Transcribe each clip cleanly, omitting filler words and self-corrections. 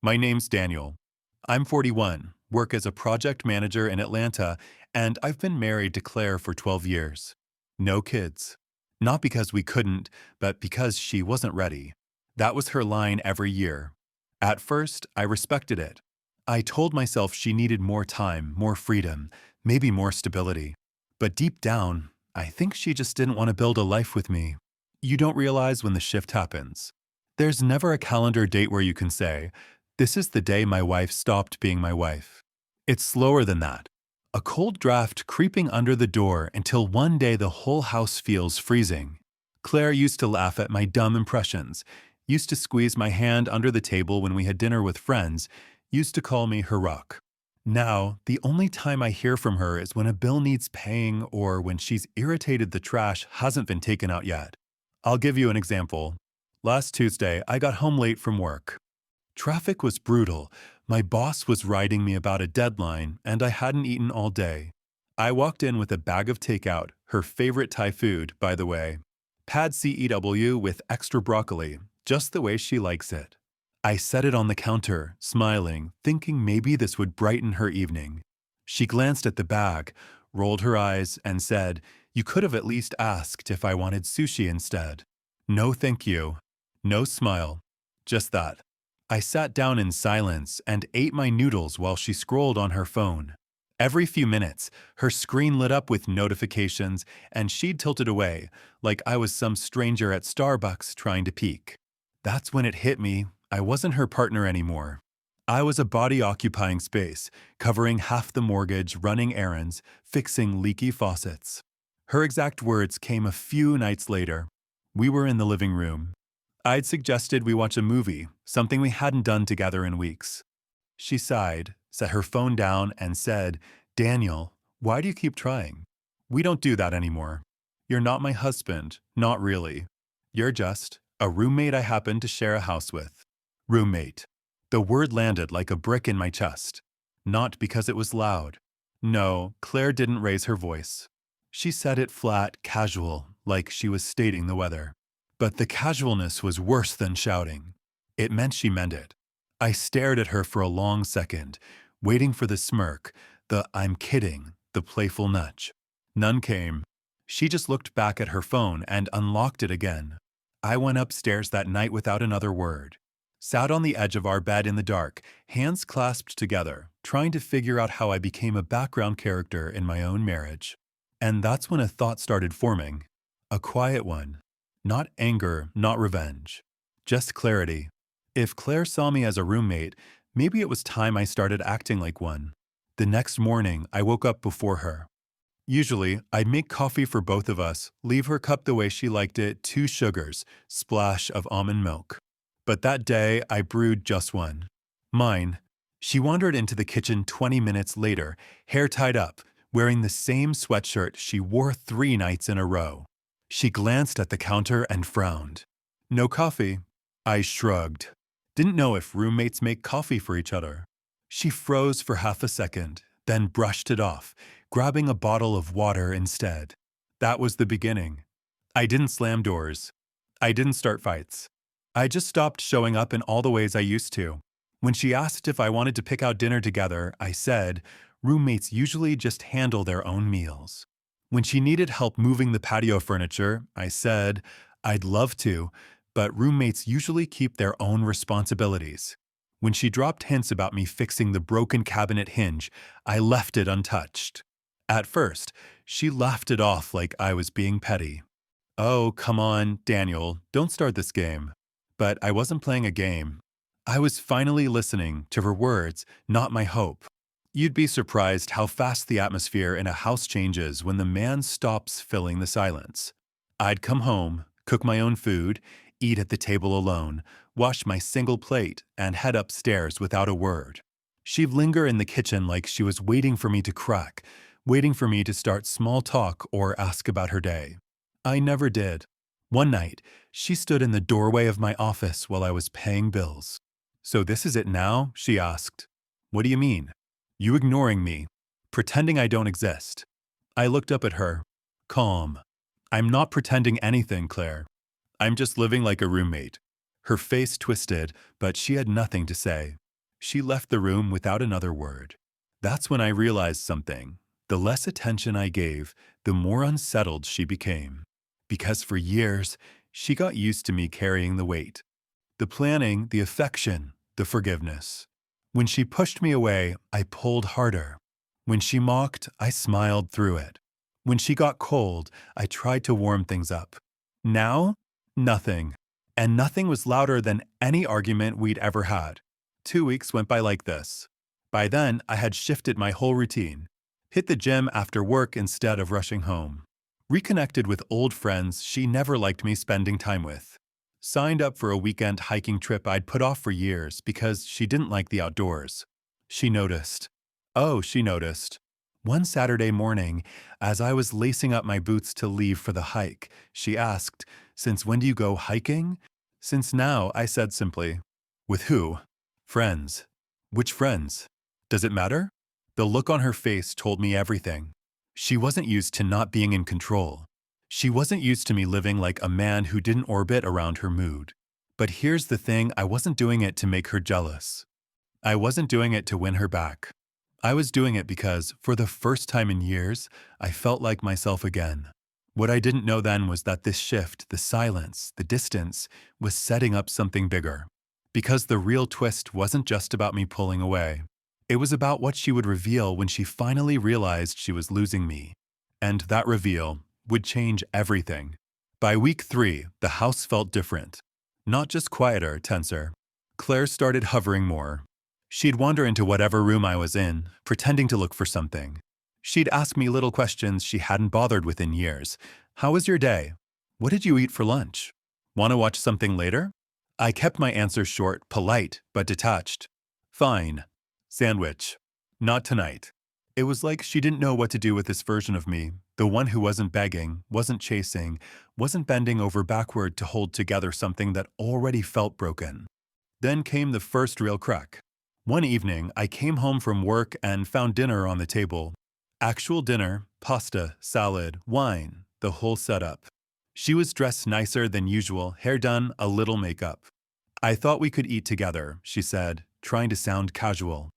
My name's Daniel. I'm 41, work as a project manager in Atlanta, and I've been married to Claire for 12 years. No kids. Not because we couldn't, but because she wasn't ready. That was her line every year. At first, I respected it. I told myself she needed more time, more freedom, maybe more stability. But deep down, I think she just didn't want to build a life with me. You don't realize when the shift happens. There's never a calendar date where you can say, this is the day my wife stopped being my wife. It's slower than that. A cold draft creeping under the door until one day the whole house feels freezing. Claire used to laugh at my dumb impressions, used to squeeze my hand under the table when we had dinner with friends, used to call me her rock. Now, the only time I hear from her is when a bill needs paying or when she's irritated the trash hasn't been taken out yet. I'll give you an example. Last Tuesday, I got home late from work. Traffic was brutal. My boss was writing me about a deadline, and I hadn't eaten all day. I walked in with a bag of takeout, her favorite Thai food, by the way. Pad CEW with extra broccoli, just the way she likes it. I set it on the counter, smiling, thinking maybe this would brighten her evening. She glanced at the bag, rolled her eyes, and said, "You could have at least asked if I wanted sushi instead." No thank you. No smile. Just that. I sat down in silence and ate my noodles while she scrolled on her phone. Every few minutes, her screen lit up with notifications, and she'd tilted away, like I was some stranger at Starbucks trying to peek. That's when it hit me. I wasn't her partner anymore. I was a body-occupying space, covering half the mortgage, running errands, fixing leaky faucets. Her exact words came a few nights later. We were in the living room. I'd suggested we watch a movie, something we hadn't done together in weeks. She sighed, set her phone down, and said, "Daniel, why do you keep trying? We don't do that anymore. You're not my husband, not really. You're just a roommate I happen to share a house with." Roommate. The word landed like a brick in my chest. Not because it was loud. No, Claire didn't raise her voice. She said it flat, casual, like she was stating the weather. But the casualness was worse than shouting. It meant she meant it. I stared at her for a long second, waiting for the smirk, the "I'm kidding," the playful nudge. None came. She just looked back at her phone and unlocked it again. I went upstairs that night without another word. Sat on the edge of our bed in the dark, hands clasped together, trying to figure out how I became a background character in my own marriage. And that's when a thought started forming. A quiet one. Not anger, not revenge. Just clarity. If Claire saw me as a roommate, maybe it was time I started acting like one. The next morning, I woke up before her. Usually, I'd make coffee for both of us, leave her cup the way she liked it, 2 sugars, splash of almond milk. But that day, I brewed just one. Mine. She wandered into the kitchen 20 minutes later, hair tied up, wearing the same sweatshirt she wore 3 nights in a row. She glanced at the counter and frowned. "No coffee." I shrugged. Didn't know if roommates make coffee for each other. She froze for half a second, then brushed it off, grabbing a bottle of water instead. That was the beginning. I didn't slam doors. I didn't start fights. I just stopped showing up in all the ways I used to. When she asked if I wanted to pick out dinner together, I said, roommates usually just handle their own meals. When she needed help moving the patio furniture, I said, I'd love to, but roommates usually keep their own responsibilities. When she dropped hints about me fixing the broken cabinet hinge, I left it untouched. At first, she laughed it off like I was being petty. "Oh, come on, Daniel, don't start this game." But I wasn't playing a game. I was finally listening to her words, not my hope. You'd be surprised how fast the atmosphere in a house changes when the man stops filling the silence. I'd come home, cook my own food, eat at the table alone, wash my single plate, and head upstairs without a word. She'd linger in the kitchen like she was waiting for me to crack, waiting for me to start small talk or ask about her day. I never did. One night, she stood in the doorway of my office while I was paying bills. "So this is it now?" she asked. "What do you mean?" "You ignoring me, pretending I don't exist." I looked up at her, calm. "I'm not pretending anything, Claire. I'm just living like a roommate." Her face twisted, but she had nothing to say. She left the room without another word. That's when I realized something. The less attention I gave, the more unsettled she became. Because for years, she got used to me carrying the weight. The planning, the affection, the forgiveness. When she pushed me away, I pulled harder. When she mocked, I smiled through it. When she got cold, I tried to warm things up. Now, nothing. And nothing was louder than any argument we'd ever had. 2 weeks went by like this. By then, I had shifted my whole routine. Hit the gym after work instead of rushing home. Reconnected with old friends she never liked me spending time with. Signed up for a weekend hiking trip I'd put off for years because she didn't like the outdoors. She noticed. Oh, she noticed. One Saturday morning, as I was lacing up my boots to leave for the hike, she asked, "Since when do you go hiking?" "Since now," I said simply. "With who?" "Friends." "Which friends?" "Does it matter?" The look on her face told me everything. She wasn't used to not being in control. She wasn't used to me living like a man who didn't orbit around her mood. But here's the thing, I wasn't doing it to make her jealous. I wasn't doing it to win her back. I was doing it because, for the first time in years, I felt like myself again. What I didn't know then was that this shift, the silence, the distance, was setting up something bigger. Because the real twist wasn't just about me pulling away. It was about what she would reveal when she finally realized she was losing me. And that reveal would change everything. By week 3, the house felt different. Not just quieter, tenser. Claire started hovering more. She'd wander into whatever room I was in, pretending to look for something. She'd ask me little questions she hadn't bothered with in years. "How was your day? What did you eat for lunch? Want to watch something later?" I kept my answers short, polite, but detached. "Fine. Sandwich. Not tonight." It was like she didn't know what to do with this version of me, the one who wasn't begging, wasn't chasing, wasn't bending over backward to hold together something that already felt broken. Then came the first real crack. One evening, I came home from work and found dinner on the table. Actual dinner, pasta, salad, wine, the whole setup. She was dressed nicer than usual, hair done, a little makeup. "I thought we could eat together," she said, trying to sound casual.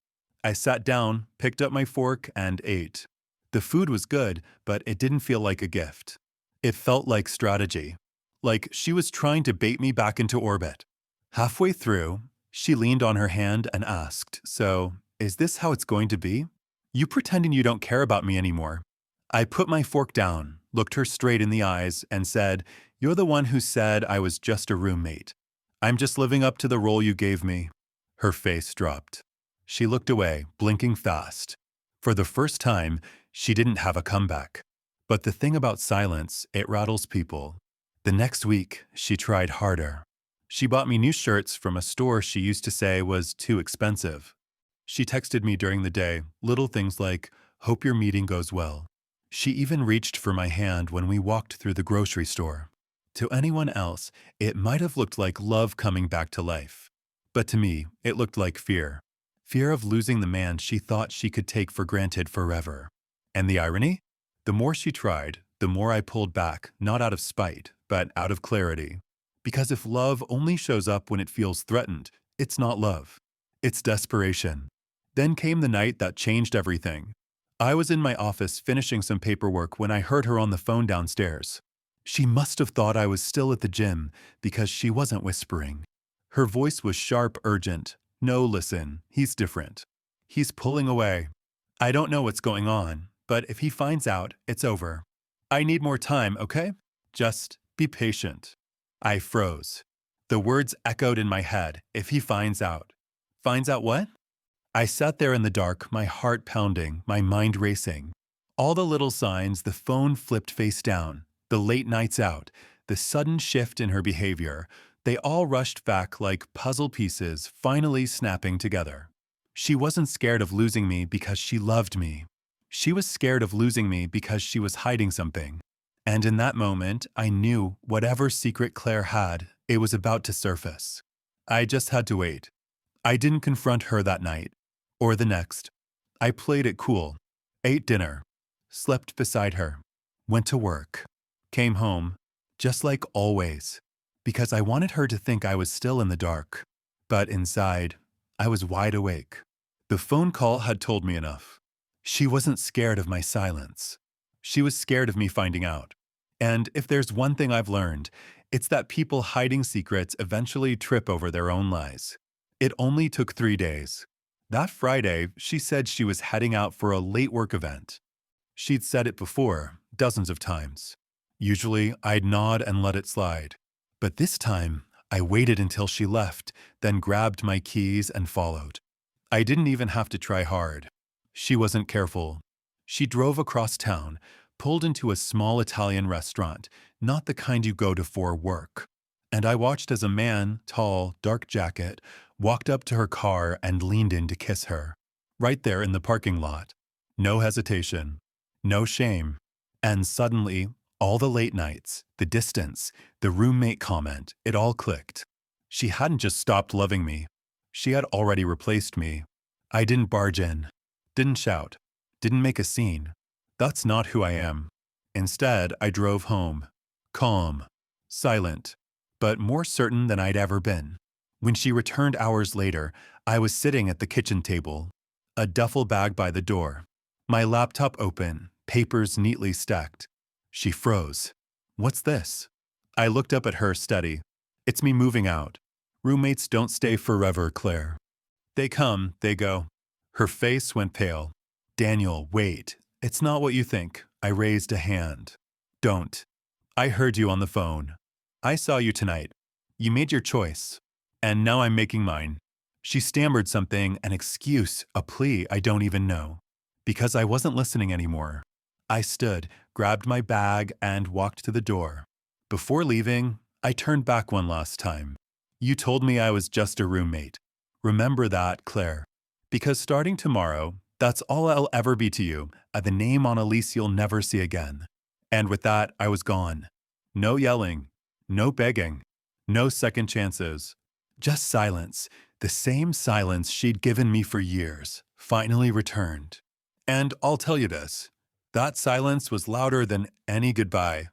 I sat down, picked up my fork, and ate. The food was good, but it didn't feel like a gift. It felt like strategy. Like she was trying to bait me back into orbit. Halfway through, she leaned on her hand and asked, "So, is this how it's going to be? You pretending you don't care about me anymore?" I put my fork down, looked her straight in the eyes, and said, "You're the one who said I was just a roommate. I'm just living up to the role you gave me." Her face dropped. She looked away, blinking fast. For the first time, she didn't have a comeback. But the thing about silence, it rattles people. The next week, she tried harder. She bought me new shirts from a store she used to say was too expensive. She texted me during the day, little things like, "Hope your meeting goes well." She even reached for my hand when we walked through the grocery store. To anyone else, it might have looked like love coming back to life. But to me, it looked like fear. Fear of losing the man she thought she could take for granted forever. And the irony? The more she tried, the more I pulled back, not out of spite, but out of clarity. Because if love only shows up when it feels threatened, it's not love. It's desperation. Then came the night that changed everything. I was in my office finishing some paperwork when I heard her on the phone downstairs. She must have thought I was still at the gym because she wasn't whispering. Her voice was sharp, urgent. "No, listen, he's different. He's pulling away. I don't know what's going on, but if he finds out, it's over. I need more time, okay? Just be patient." I froze. The words echoed in my head. "If he finds out." Finds out what? I sat there in the dark, my heart pounding, my mind racing. All the little signs, the phone flipped face down, the late nights out, the sudden shift in her behavior, they all rushed back like puzzle pieces finally snapping together. She wasn't scared of losing me because she loved me. She was scared of losing me because she was hiding something. And in that moment, I knew whatever secret Claire had, it was about to surface. I just had to wait. I didn't confront her that night, or the next. I played it cool, ate dinner, slept beside her, went to work, came home, just like always, because I wanted her to think I was still in the dark. But inside, I was wide awake. The phone call had told me enough. She wasn't scared of my silence. She was scared of me finding out. And if there's one thing I've learned, it's that people hiding secrets eventually trip over their own lies. It only took 3 days. That Friday, she said she was heading out for a late work event. She'd said it before, dozens of times. Usually, I'd nod and let it slide. But this time, I waited until she left, then grabbed my keys and followed. I didn't even have to try hard. She wasn't careful. She drove across town, pulled into a small Italian restaurant, not the kind you go to for work. And I watched as a man, tall, dark jacket, walked up to her car and leaned in to kiss her. Right there in the parking lot. No hesitation. No shame. And suddenly, all the late nights, the distance, the roommate comment, it all clicked. She hadn't just stopped loving me. She had already replaced me. I didn't barge in, didn't shout, didn't make a scene. That's not who I am. Instead, I drove home. Calm, silent, but more certain than I'd ever been. When she returned hours later, I was sitting at the kitchen table, a duffel bag by the door, my laptop open, papers neatly stacked. She froze. What's this? I looked up at her steady. It's me moving out. Roommates don't stay forever, Claire. They come, they go. Her face went pale. Daniel, wait. It's not what you think. I raised a hand. Don't. I heard you on the phone. I saw you tonight. You made your choice. And now I'm making mine. She stammered something, an excuse, a plea I don't even know. Because I wasn't listening anymore. I stood, grabbed my bag, and walked to the door. Before leaving, I turned back one last time. You told me I was just a roommate. Remember that, Claire. Because starting tomorrow, that's all I'll ever be to you, the name on a lease you'll never see again. And with that, I was gone. No yelling, no begging, no second chances. Just silence, the same silence she'd given me for years, finally returned. And I'll tell you this, that silence was louder than any goodbye,